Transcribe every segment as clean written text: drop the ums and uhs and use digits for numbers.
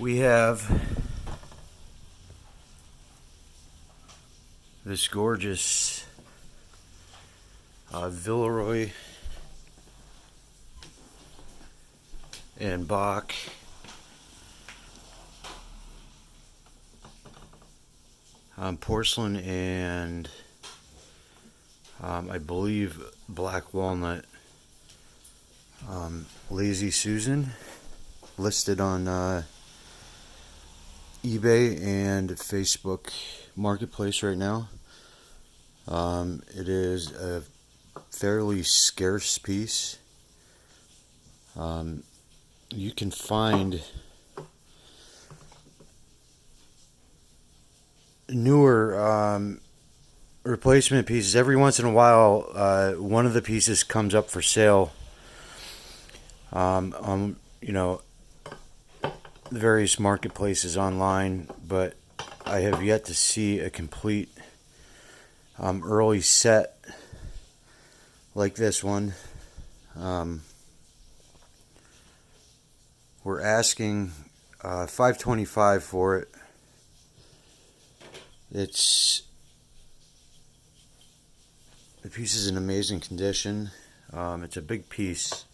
We have this gorgeous Villeroy and Boch porcelain and I believe black walnut Lazy Susan, listed on eBay and Facebook Marketplace right now. It is a fairly scarce piece. You can find newer replacement pieces. Every once in a while, one of the pieces comes up for sale on various marketplaces online, but I have yet to see a complete early set like this one. We're asking $525 for it. The piece is in amazing condition. It's a big piece.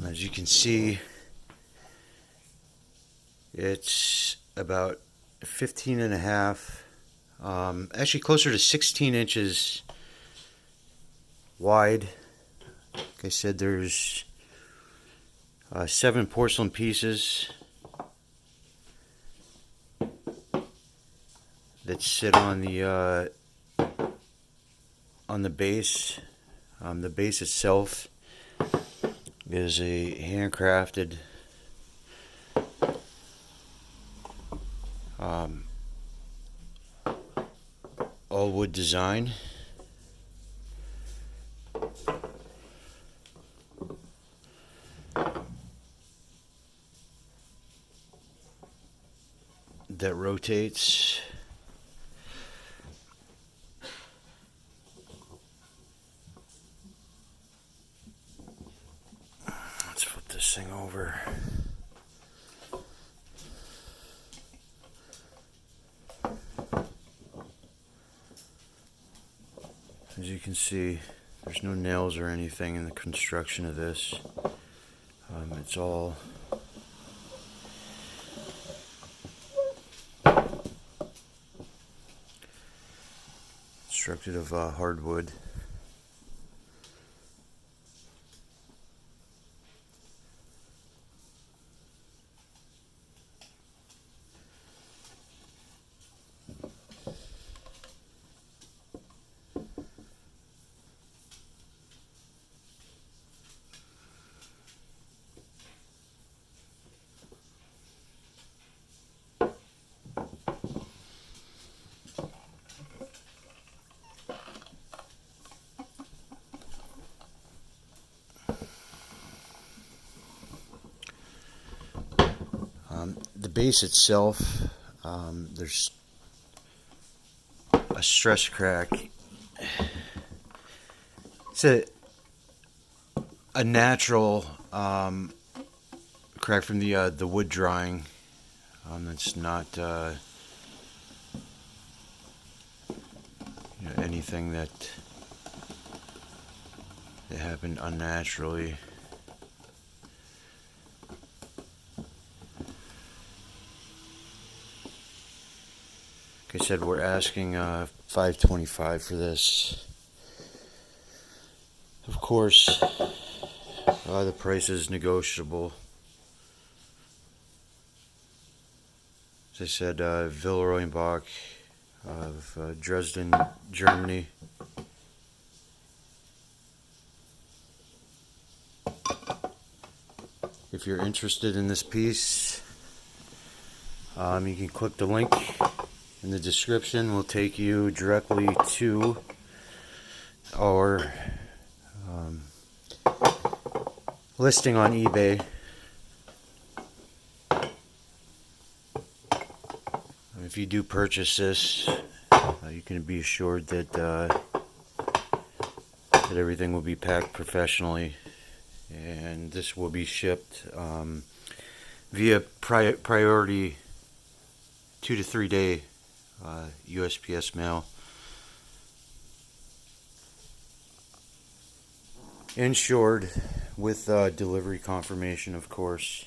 As you can see, it's about 15 and a half, actually closer to 16 inches wide. Like I said, there's 7 porcelain pieces that sit on the base. The base itself is a handcrafted all wood design. That rotates. Let's flip this thing over. As you can see, there's no nails or anything in the construction of this. It's all constructed of hardwood. The base itself, there's a stress crack. It's a natural crack from the wood drying. It's not anything that happened unnaturally. Like I said, we're asking $525 for this. Of course, the price is negotiable. As I said, Villeroy Boch of Dresden, Germany. If you're interested in this piece, you can click the link in the description. Will take you directly to our listing on eBay. If you do purchase this, you can be assured that that everything will be packed professionally, and this will be shipped via priority 2 to 3 day USPS mail. Insured with delivery confirmation, of course.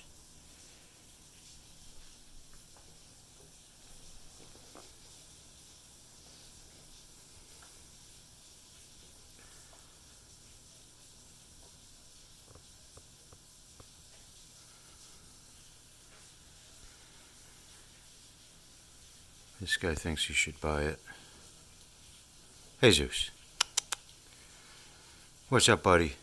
This guy thinks you should buy it. Hey, Zeus. What's up, buddy?